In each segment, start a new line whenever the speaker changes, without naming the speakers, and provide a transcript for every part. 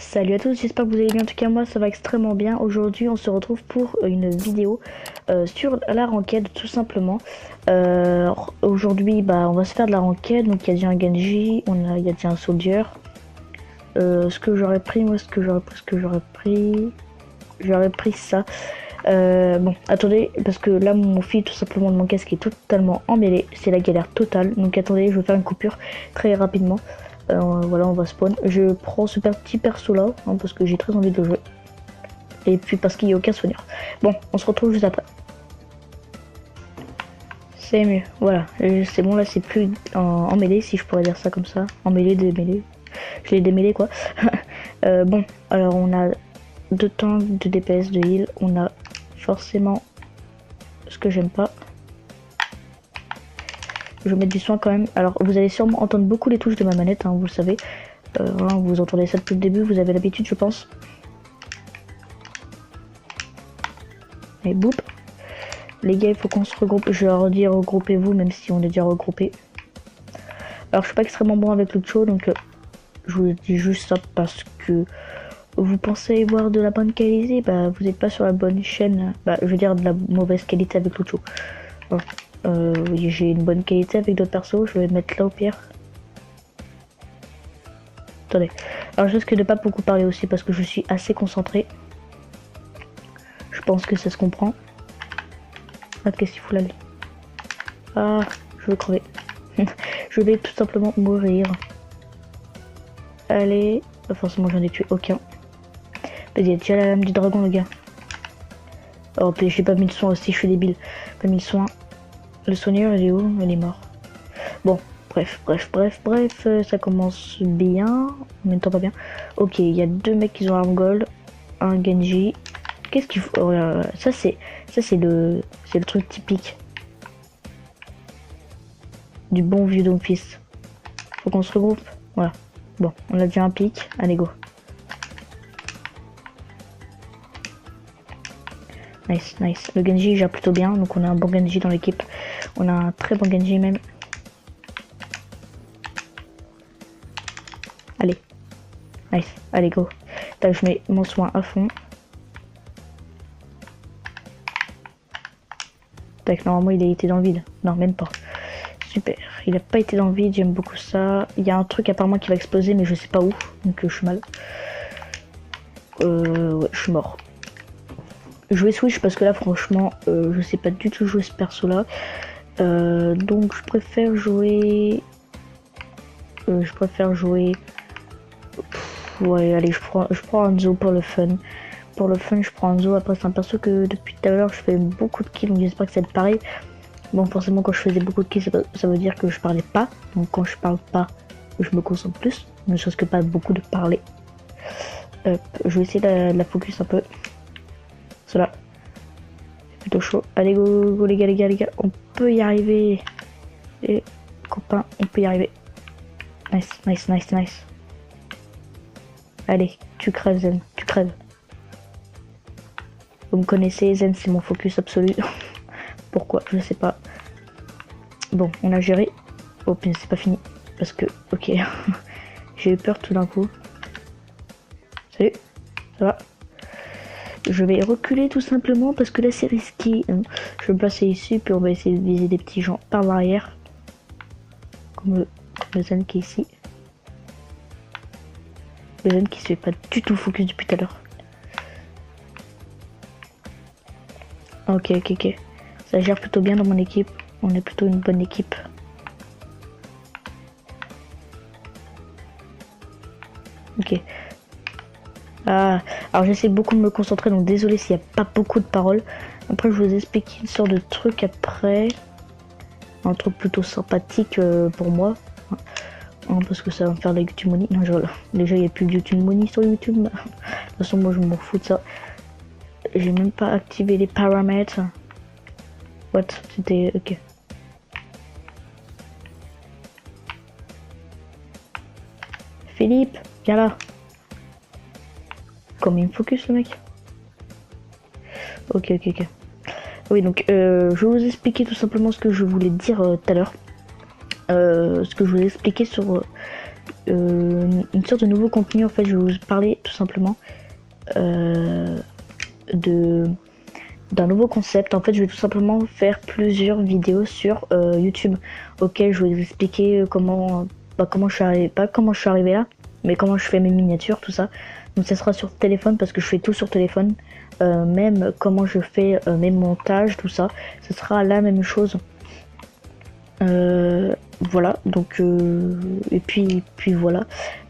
Salut à tous, j'espère que vous allez bien. En tout cas, moi ça va extrêmement bien. Aujourd'hui, on se retrouve pour une vidéo sur la ranked, tout simplement. Aujourd'hui, on va se faire de la ranked. Donc, il y a déjà un Genji, il y a déjà un Soldier. Ce que j'aurais pris, moi, j'aurais pris ça. Bon, attendez, parce que là, mon fil, tout simplement, de mon casque est totalement emmêlé. C'est la galère totale. Donc, attendez, je vais faire une coupure très rapidement. Voilà, on va spawn. Je prends ce petit perso là, hein, parce que j'ai très envie de le jouer. Et puis parce qu'il n'y a aucun souvenir. Bon, on se retrouve juste après. C'est mieux, voilà. C'est bon, là c'est plus en mêlée, si je pourrais dire ça comme ça. En mêlée, démêlé. Je l'ai démêlé quoi. Bon, alors on a 2 tanks, 2 DPS, de heal. On a forcément ce que j'aime pas. Je vais mettre du soin quand même. Alors vous allez sûrement entendre beaucoup les touches de ma manette, hein, vous le savez. Voilà, vous entendez ça depuis le début, vous avez l'habitude je pense. Et boum. Les gars, il faut qu'on se regroupe. Je leur dis regroupez-vous, même si on est déjà regroupé. Alors je suis pas extrêmement bon avec Lucho, donc je vous dis juste ça parce que vous pensez voir de la bonne qualité, vous n'êtes pas sur la bonne chaîne. Je veux dire de la mauvaise qualité avec Lucho. Voilà. J'ai une bonne qualité avec d'autres persos, je vais me mettre là au pire. Attendez, alors je risque de pas beaucoup parler aussi parce que je suis assez concentré. Je pense que ça se comprend. Ah, qu'est-ce qu'il faut là? Ah, je vais crever. Je vais tout simplement mourir. Allez, forcément j'en ai tué aucun. Il y a déjà la lame du dragon le gars. Oh puis j'ai pas mis le soin aussi, je suis débile. Pas mis le soin. Le soigneur il est où? Il est mort. Bon, bref, ça commence bien, en même temps pas bien. Ok, il y a 2 mecs qui ont arme gold, un Genji. Qu'est-ce qu'il faut? Oh, ça c'est le truc typique du bon vieux Dom Fils. Faut qu'on se regroupe. Voilà. Bon, on a déjà un pic. Allez go. Nice, nice. Le Genji gère plutôt bien, donc on a un bon Genji dans l'équipe. On a un très bon Genji même. Allez. Nice. Allez go. Tac, je mets mon soin à fond. Tac, normalement il a été dans le vide. Non, même pas. Super. Il a pas été dans le vide, j'aime beaucoup ça. Il y a un truc apparemment qui va exploser, mais je sais pas où. Donc je suis mal. Ouais, je suis mort. Je vais switch parce que là franchement je sais pas du tout jouer ce perso là, donc je préfère jouer ouais allez, je prends Hanzo pour le fun. Je prends Hanzo. Après c'est un perso que depuis tout à l'heure je fais beaucoup de kills, donc j'espère que ça va être pareil. Bon, forcément quand je faisais beaucoup de kills ça veut dire que je parlais pas, donc quand je parle pas je me concentre plus, ne serait-ce que pas beaucoup de parler. Je vais essayer de la focus un peu. Cela plutôt chaud. Allez go les gars, on peut y arriver. Et copains, on peut y arriver. Nice. Allez, tu crèves Zen, tu crèves. Vous me connaissez, Zen c'est mon focus absolu. Pourquoi? Je sais pas. Bon, on a géré. Oh putain, c'est pas fini. Parce que, ok. J'ai eu peur tout d'un coup. Salut, ça va? Je vais reculer tout simplement parce que là c'est risqué. Je vais me placer ici, puis on va essayer de viser des petits gens par l'arrière. Comme le Zen qui est ici. Le Zen qui se fait pas du tout focus depuis tout à l'heure. Ok. Ça gère plutôt bien dans mon équipe. On est plutôt une bonne équipe. Ok. Ah, alors j'essaie beaucoup de me concentrer, donc désolé s'il n'y a pas beaucoup de paroles. Après je vous explique une sorte de truc après. Un truc plutôt sympathique pour moi. Hein, parce que ça va me faire de la YouTube Money. Non, déjà il n'y a plus de YouTube Money sur YouTube. De toute façon moi je m'en fous de ça. J'ai même pas activé les paramètres. What? C'était... ok. Philippe, viens là. Comme il me focus le mec. Ok. Oui, donc je vais vous expliquer tout simplement ce que je voulais dire tout à l'heure. Ce que je voulais expliquer sur une sorte de nouveau contenu. En fait, je vais vous parler tout simplement de d'un nouveau concept. En fait, je vais tout simplement faire plusieurs vidéos sur YouTube auxquelles je vais vous expliquer comment, comment je suis arrivé, pas comment je suis arrivé là, mais comment je fais mes miniatures, tout ça. Donc ça sera sur téléphone parce que je fais tout sur téléphone, même comment je fais mes montages, tout ça. Ce sera la même chose. Voilà, donc et puis voilà.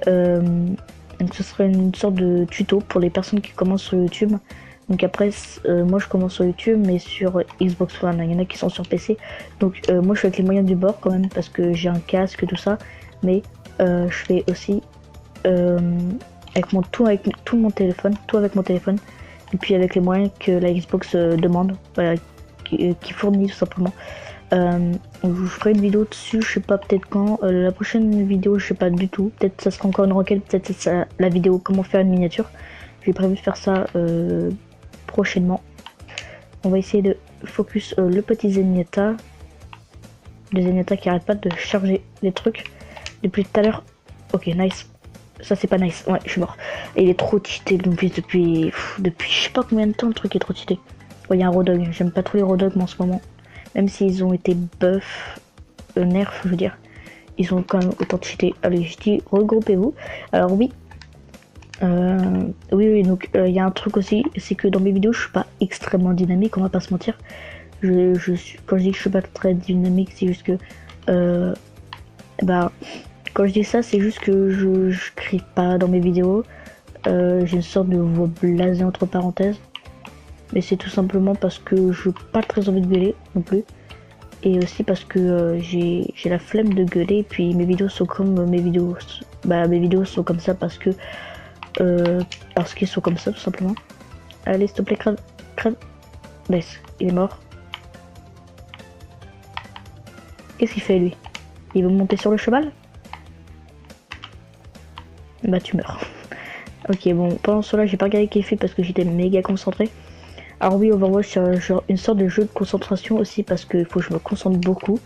Donc ce sera une sorte de tuto pour les personnes qui commencent sur YouTube. Donc après, moi je commence sur YouTube, mais sur Xbox One, il y en a qui sont sur PC. Donc moi je fais avec les moyens du bord quand même, parce que j'ai un casque, tout ça. Mais je fais aussi avec tout mon téléphone, tout avec mon téléphone. Et puis avec les moyens que la Xbox demande, voilà, qui fournit tout simplement. Je vous ferai une vidéo dessus, je sais pas peut-être quand. La prochaine vidéo, je sais pas du tout. Peut-être ça sera encore une requête, peut-être ça la vidéo comment faire une miniature. J'ai prévu de faire ça prochainement. On va essayer de focus le petit Zenyatta. Le Zenyatta qui arrête pas de charger les trucs depuis tout à l'heure. Ok, nice. Ça c'est pas nice. Ouais, je suis mort. Et il est trop cheaté le Doomfist depuis je sais pas combien de temps le truc est trop cheaté. Il y a un Rodog. J'aime pas trop les Rodog en ce moment. Même s'ils ont été buff, nerf, je veux dire. Ils ont quand même autant cheaté. Allez, je dis regroupez-vous. Alors oui. Oui, donc il y a un truc aussi, c'est que dans mes vidéos, je suis pas extrêmement dynamique, on va pas se mentir. Quand je dis que je suis pas très dynamique, c'est juste que quand je dis ça, c'est juste que je crie pas dans mes vidéos. J'ai une sorte de voix blasée entre parenthèses. Mais c'est tout simplement parce que je n'ai pas très envie de gueuler non plus. Et aussi parce que j'ai la flemme de gueuler. Et puis mes vidéos sont comme mes vidéos. Mes vidéos sont comme ça parce qu'ils sont comme ça tout simplement. Allez, s'il te plaît, crève. Crève. Nice, il est mort. Qu'est-ce qu'il fait lui? Il veut monter sur le cheval? Bah tu meurs. Ok, bon, pendant cela, j'ai pas regardé qu'il fait parce que j'étais méga concentré. Alors oui, Overwatch c'est une sorte de jeu de concentration aussi parce qu'il faut que je me concentre beaucoup.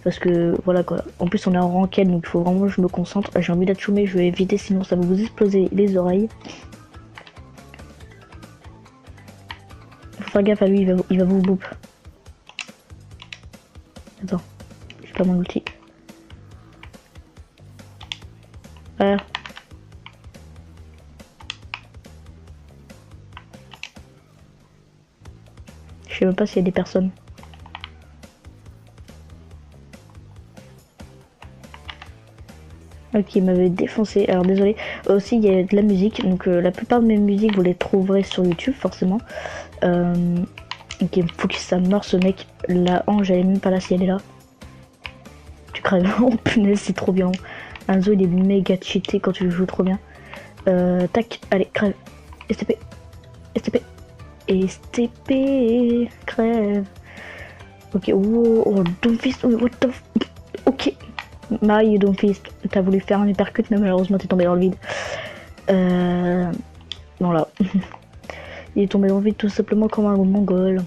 Parce que voilà quoi. En plus on est en ranked donc il faut vraiment que je me concentre. J'ai envie d'être chômé, je vais éviter sinon ça va vous exploser les oreilles. Faut faire gaffe à lui, il va vous boop. Attends, j'ai pas mon outil. Voilà. Je sais même pas s'il y a des personnes. Ok, il m'avait défoncé. Alors désolé. Aussi, il y a de la musique. Donc la plupart de mes musiques, vous les trouverez sur YouTube, forcément. Ok, il faut qu'il ça meurt ce mec. La hanche, j'avais même pas là si elle est là. Tu crèves. Oh punaise, c'est trop bien. Enzo, il est méga cheaté quand tu le joues trop bien. Tac, allez, crève. STP. STP. STP. Crève. Ok, oh, Doomfist. What the f... Ok. Marie Doomfist, t'as voulu faire un uppercut mais malheureusement t'es tombé dans le vide. Non là. Il est tombé dans le vide tout simplement comme un mongol.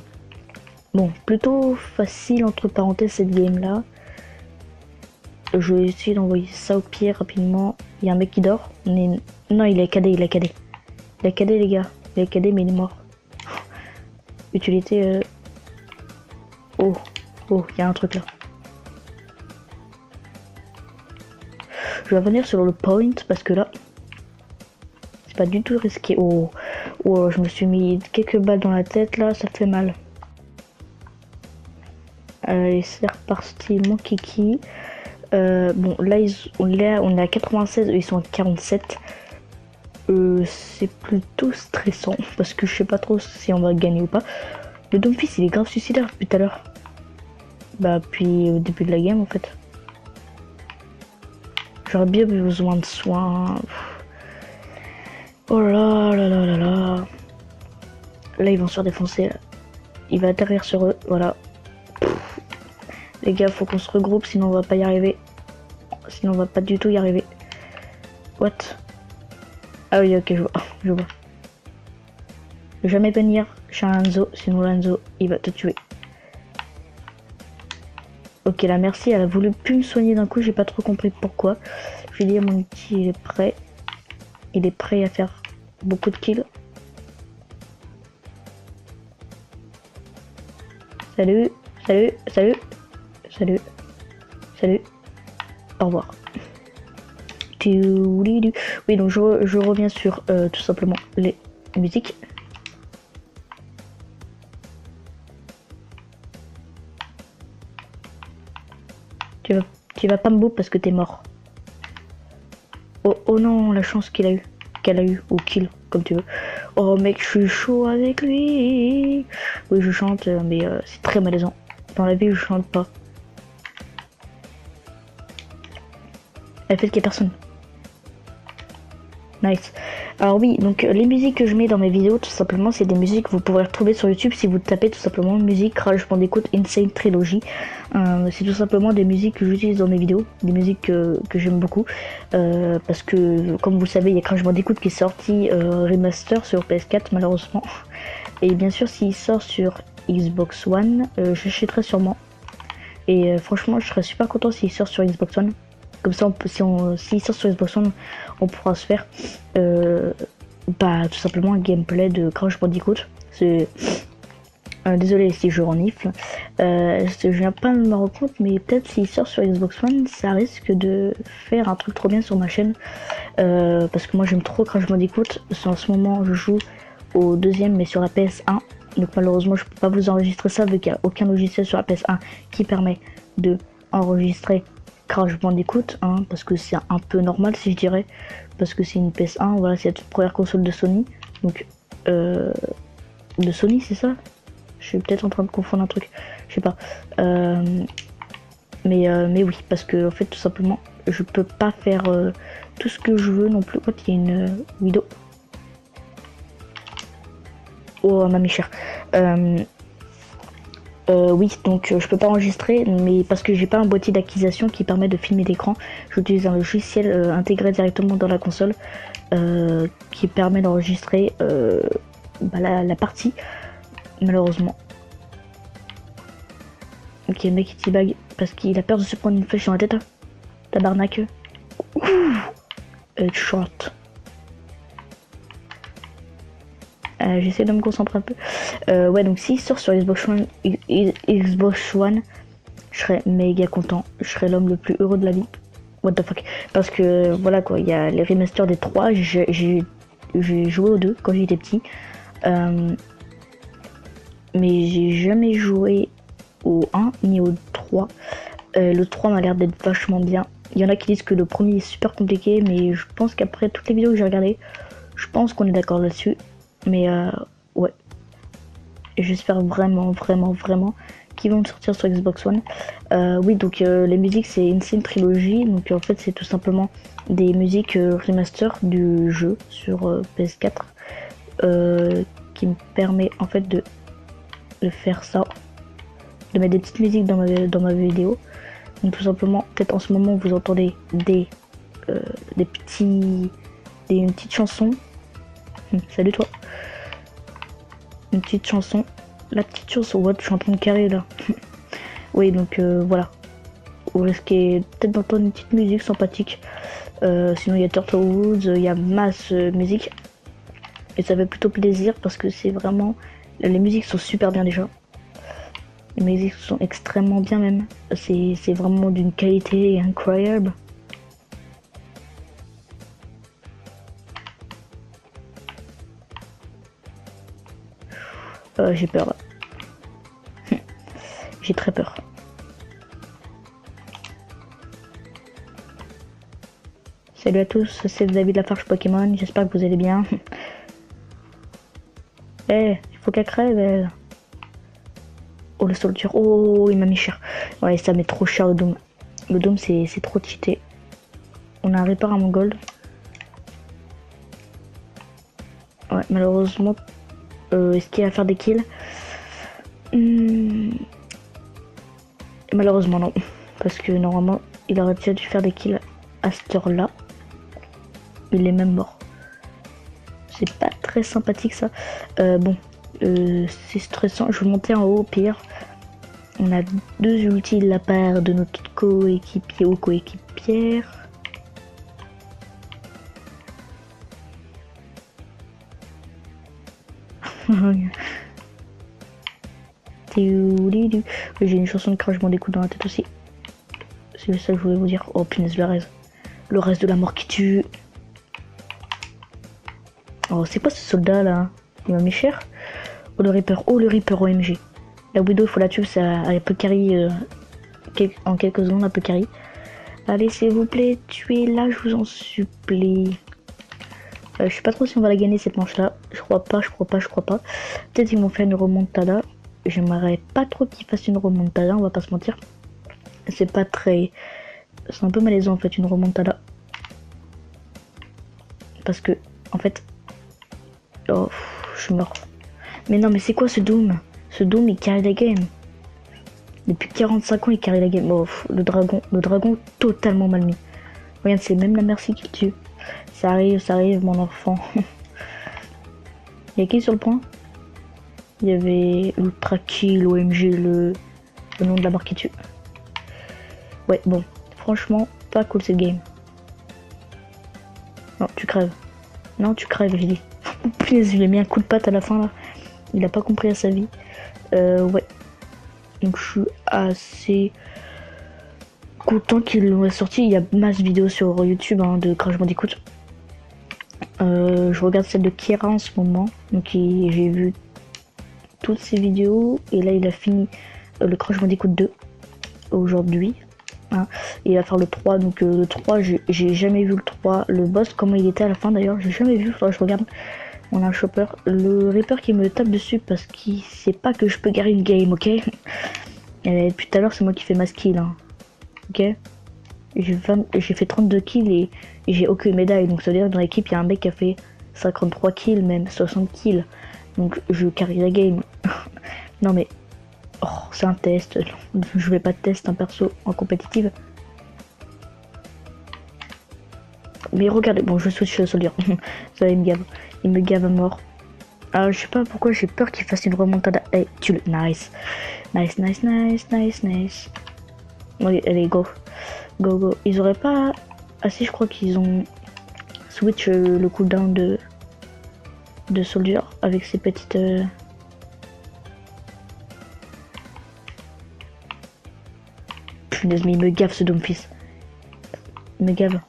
Bon, plutôt facile entre parenthèses cette game là. Je vais essayer d'envoyer ça au pied rapidement. Il y a un mec qui dort. Mais... Non, il est cadé, il est cadé. Il est cadé les gars. Il est cadé mais il est mort. Utilité... Oh, il y a un truc là. Je vais revenir sur le point parce que là, c'est pas du tout risqué. Oh, je me suis mis quelques balles dans la tête là, ça fait mal. Allez, c'est reparti, mon kiki. Bon, là, on est à 96, eux, ils sont à 47. C'est plutôt stressant parce que je sais pas trop si on va gagner ou pas. Le Doomfist, il est grave suicidaire depuis tout à l'heure. Bah, puis au début de la game en fait. J'aurais bien besoin de soins. Oh là là là là là. Là, ils vont se faire défoncer. Là. Il va atterrir sur eux. Voilà. Les gars, faut qu'on se regroupe, sinon on va pas y arriver. Sinon on va pas du tout y arriver. What? Ah oui, ok, je vois. Je vois. Jamais venir chez Enzo, sinon Enzo, il va te tuer. Ok, Ok, la merci, elle a voulu plus me soigner d'un coup, j'ai pas trop compris pourquoi. Je lui ai dit, mon outil il est prêt. Il est prêt à faire beaucoup de kills. Salut, salut, salut, salut, salut. Au revoir. Oui, donc je reviens sur tout simplement les musiques. Tu vas pas me beau parce que t'es mort. Oh, oh non, la chance qu'elle a eu, ou kill, comme tu veux. Oh mec, je suis chaud avec lui. Oui, je chante, mais c'est très malaisant. Dans la vie, je chante pas. Elle fait qu'il y a personne. Nice. Alors oui, donc les musiques que je mets dans mes vidéos, tout simplement, c'est des musiques que vous pourrez retrouver sur YouTube si vous tapez tout simplement musique Crash Bandicoot Insane Trilogy. C'est tout simplement des musiques que j'utilise dans mes vidéos, des musiques que j'aime beaucoup. Parce que, comme vous le savez, il y a Crash Bandicoot qui est sorti remaster sur PS4, malheureusement. Et bien sûr, s'il sort sur Xbox One, j'achèterai sûrement. Et franchement, je serais super content s'il sort sur Xbox One. Comme ça, s'il sort sur Xbox One, on pourra se faire tout simplement un gameplay de Crash Bandicoot. C'est désolé si je renifle. Je viens pas de me rendre compte, mais peut-être s'il sort sur Xbox One, ça risque de faire un truc trop bien sur ma chaîne. Parce que moi j'aime trop Crash Bandicoot. En ce moment, je joue au deuxième, mais sur la PS1. Donc malheureusement, je peux pas vous enregistrer ça vu qu'il n'y a aucun logiciel sur la PS1 qui permet de enregistrer Crash Bandicoot, hein, parce que c'est un peu normal si je dirais, parce que c'est une PS1, voilà, c'est la toute première console de Sony, donc de Sony, c'est ça? Je suis peut-être en train de confondre un truc, je sais pas, mais oui, parce que en fait tout simplement je peux pas faire tout ce que je veux non plus. Oh, il y a une vidéo. Oh ma chère. Oui, donc je peux pas enregistrer, mais parce que j'ai pas un boîtier d'acquisition qui permet de filmer l'écran, j'utilise un logiciel intégré directement dans la console qui permet d'enregistrer la partie, malheureusement. Ok, le mec il teabag parce qu'il a peur de se prendre une flèche dans la tête. Tabarnak. Headshot. J'essaie de me concentrer un peu. Ouais, donc s'il sort sur Xbox One, je serais méga content. Je serais l'homme le plus heureux de la vie. What the fuck. Parce que voilà quoi, il y a les remasters des 3. J'ai joué aux 2 quand j'étais petit. Mais j'ai jamais joué au 1 ni au 3. Le 3 m'a l'air d'être vachement bien. Il y en a qui disent que le premier est super compliqué, mais je pense qu'après toutes les vidéos que j'ai regardées, je pense qu'on est d'accord là-dessus. Mais ouais, j'espère vraiment qu'ils vont le sortir sur Xbox One. Oui, donc les musiques c'est Insane Trilogy, donc en fait c'est tout simplement des musiques remaster du jeu sur PS4 qui me permet en fait de faire ça, de mettre des petites musiques dans ma vidéo. Donc tout simplement, peut-être en ce moment vous entendez une petite chanson. Salut toi. Une petite chanson. La petite chanson, what, je suis en train de carrer là. Oui, donc voilà. Vous risquez peut-être d'entendre une petite musique sympathique. Sinon il y a Turtle Woods, il y a masse musique. Et ça fait plutôt plaisir parce que c'est vraiment... Les musiques sont super bien déjà. Les musiques sont extrêmement bien même. C'est vraiment d'une qualité incroyable. J'ai peur. J'ai très peur. Salut à tous, c'est David Lafarge Pokémon, j'espère que vous allez bien. Eh, il faut qu'elle crève elle. Oh le soldier, oh il m'a mis cher. Ouais, ça met trop cher le dôme. Le dôme c'est trop cheaté. On a un répare à mon gold. Ouais, malheureusement, est-ce qu'il va faire des kills? Malheureusement non. Parce que normalement, il aurait déjà dû faire des kills à cette heure-là. Il est même mort. C'est pas très sympathique ça. Bon, c'est stressant. Je vais monter en haut au pire. On a 2 ultis de la part de notre coéquipier ou coéquipière. J'ai une chanson de Crash Bandicoot dans la tête aussi. C'est ça que je voulais vous dire. Oh punaise, le reste. Le reste de la mort qui tue. Oh, c'est quoi ce soldat là? Il m'a mis cher. Oh le Reaper. Oh le Reaper OMG. La Widow, il faut la tuer, ça, elle peut carry en quelques secondes, elle peut carry. Allez, s'il vous plaît, tuez-la, je vous en supplie. Je sais pas trop si on va la gagner cette manche-là. Je crois pas. Peut-être qu'ils vont faire une remontada. J'aimerais pas trop qu'ils fassent une remontada, on va pas se mentir. C'est pas très... C'est un peu malaisant en fait, une remontada. Parce que, en fait... Oh, je suis mort. Mais non, mais c'est quoi ce Doom? Ce Doom, il carry la game. Depuis 45 ans, il carry la game. Oh, le dragon totalement mal mis. Regarde, c'est même la merci qui le tue. Ça arrive, mon enfant. Il y a qui sur le point? Il y avait Ultra Kill, OMG, le nom de la barre qui tue. Ouais, bon, franchement, pas cool cette game. Non, tu crèves. Non, tu crèves, j'ai dit. Punaise, je lui ai mis un coup de patte à la fin là. Il a pas compris à sa vie. Ouais. Donc je suis assez content qu'il l'ait sorti. Il y a masse de vidéos sur YouTube hein, de Crash Bandicoot. Je regarde celle de Kira en ce moment. Donc j'ai vu toutes ses vidéos. Et là il a fini le Crash Bandicoot 2 aujourd'hui. Hein. Et il va faire le 3. Donc le 3, j'ai jamais vu le 3. Le boss, comment il était à la fin d'ailleurs, j'ai jamais vu. Faudrait que je regarde. On a un chopper. Le Reaper qui me tape dessus parce qu'il sait pas que je peux garer une game, ok? Et depuis tout à l'heure, c'est moi qui fais ma skill, hein. Ok? J'ai fait 32 kills et j'ai aucune médaille. Donc ça veut dire que dans l'équipe, il y a un mec qui a fait 53 kills, même 60 kills. Donc je carry la game. Non mais... Oh, c'est un test. Je vais pas tester un perso en compétitive. Mais regardez, bon, je switch soldier. Ça il me gave. Il me gave à mort. Alors, je sais pas pourquoi j'ai peur qu'il fasse une remontada. Hey, tu le. Nice. Nice. Oui, allez, go. Go. Ils auraient pas. Ah, si, je crois qu'ils ont switch le cooldown de soldier avec ces petites. Punaise, mais il me gave ce Doomfist. Il me gave.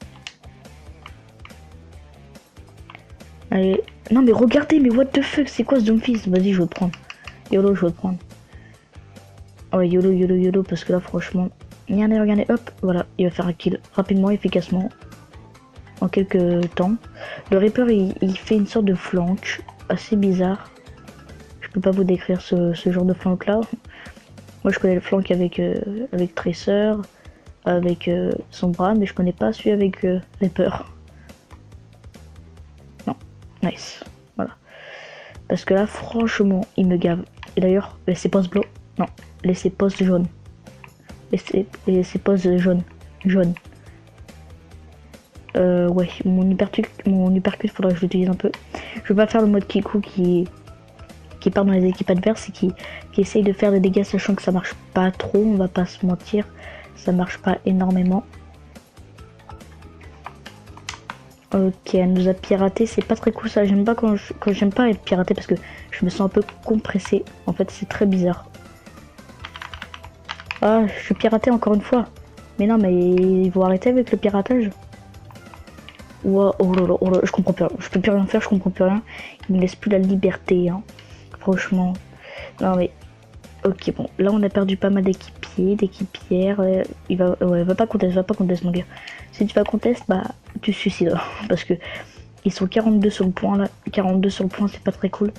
Allez. Non mais regardez, mais what the fuck, c'est quoi ce Doomfist? Vas-y, je vais le prendre. YOLO, je vais le prendre. Ouais, YOLO, parce que là, franchement... Regardez, hop, voilà, il va faire un kill rapidement, efficacement. En quelques temps. Le Reaper, il fait une sorte de flank assez bizarre. Je peux pas vous décrire ce genre de flank là. Moi, je connais le flank avec Tracer, avec Sombra, mais je connais pas celui avec Reaper. Non, nice, voilà. Parce que là, franchement, il me gave. Et d'ailleurs, laissez pause bleu. Non, laissez pause jaune. Laissez pause jaune. Ouais, mon hypercute, faudra que je l'utilise un peu. Je vais pas faire le mode Kiku qui part dans les équipes adverses et qui essaye de faire des dégâts, sachant que ça marche pas trop, on va pas se mentir. Ça marche pas énormément. Ok, elle nous a piraté, c'est pas très cool ça. J'aime pas quand j'aime pas être piraté parce que je me sens un peu compressé. En fait, c'est très bizarre. Ah, je suis piraté encore une fois. Mais non, mais il faut arrêter avec le piratage. Wow, oh là, je comprends plus rien. Je peux plus rien faire, je comprends plus rien. Il me laisse plus la liberté, hein. Franchement. Non mais... Ok, bon. Là, on a perdu pas mal d'équipières. Il va... Ouais, va pas conteste, mon gars. Si tu vas conteste, bah, tu te suicides. Parce que... Ils sont 42 sur le point, là. 42 sur le point, c'est pas très cool.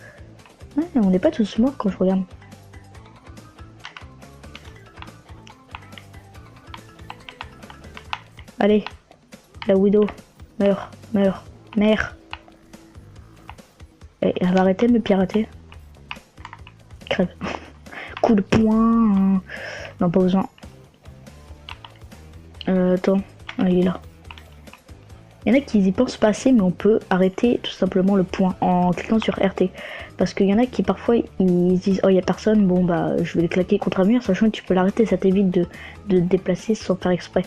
Ouais, on n'est pas tous morts quand je regarde. Allez. La Widow. Meurs. Et elle va arrêter de me pirater. Crève. Coup de poing. Non, pas besoin. Attends. Ah, il est là. Il y en a qui y pensent pas assez, mais on peut arrêter tout simplement le point en cliquant sur RT. Parce qu'il y en a qui parfois ils disent oh il y a personne, bon bah je vais le claquer contre un mur, sachant que tu peux l'arrêter, ça t'évite de te déplacer sans faire exprès.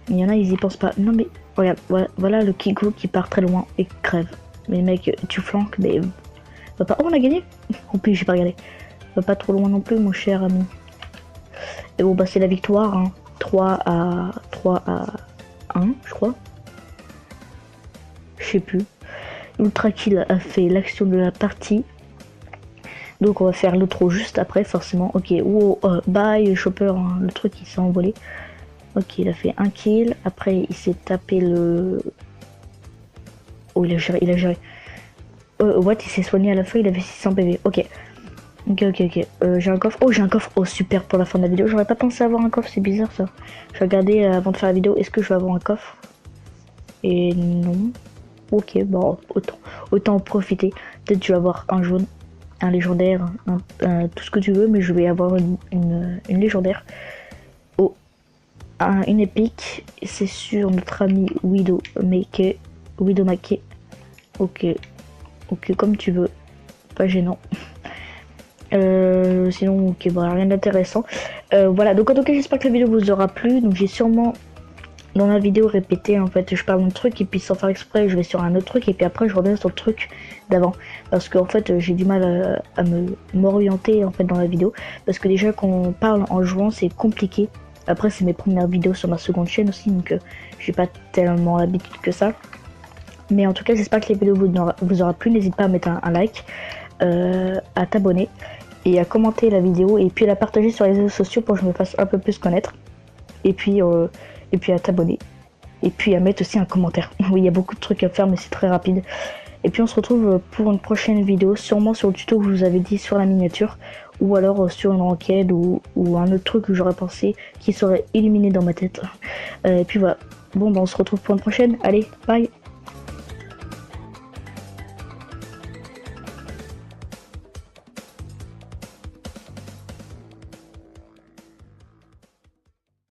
Il y en a ils y pensent pas. Non mais regarde, voilà le Kiko qui part très loin et crève. Mais mec, tu flanques, mais va pas. Oh on a gagné. Oh puis j'ai pas regardé. Va pas trop loin non plus mon cher ami. Et bon bah c'est la victoire, hein. 3 à 1 je crois. Je sais plus. Ultra Kill a fait l'action de la partie. Donc on va faire l'autre juste après forcément. Ok, wow, bye Chopper, hein, le truc il s'est envolé. Ok, il a fait un kill. Après il s'est tapé le... Oh il a géré, il a géré. What, il s'est soigné à la fin, il avait 600 PV. Ok. Ok. J'ai un coffre. Oh j'ai un coffre. Oh super pour la fin de la vidéo. J'aurais pas pensé avoir un coffre, c'est bizarre ça. Je vais regarder avant de faire la vidéo. Est-ce que je vais avoir un coffre? Et non. Ok, bon, autant en profiter. Peut-être je vais avoir un jaune, un légendaire, tout ce que tu veux, mais je vais avoir une légendaire. Oh, une épique, c'est sur notre ami Widowmaker. Ok, comme tu veux, pas gênant. Sinon, ok, bon, rien d'intéressant. Voilà, donc en tout cas, j'espère que la vidéo vous aura plu. Donc j'ai sûrement dans la vidéo répétée en fait je parle d'un truc et puis sans faire exprès je vais sur un autre truc et puis après je reviens sur le truc d'avant parce qu'en fait j'ai du mal à m'orienter en fait dans la vidéo parce que déjà qu'on parle en jouant c'est compliqué. Après c'est mes premières vidéos sur ma seconde chaîne aussi donc j'ai pas tellement l'habitude que ça, mais en tout cas j'espère que les vidéos vous aura plu. N'hésite pas à mettre un like, à t'abonner et à commenter la vidéo et puis à la partager sur les réseaux sociaux pour que je me fasse un peu plus connaître et puis à t'abonner. Et puis à mettre aussi un commentaire. Oui, il y a beaucoup de trucs à faire, mais c'est très rapide. Et puis on se retrouve pour une prochaine vidéo, sûrement sur le tuto que je vous avais dit sur la miniature, ou alors sur une enquête ou un autre truc que j'aurais pensé qui serait éliminé dans ma tête. Et puis voilà. Bon, bah on se retrouve pour une prochaine. Allez, bye!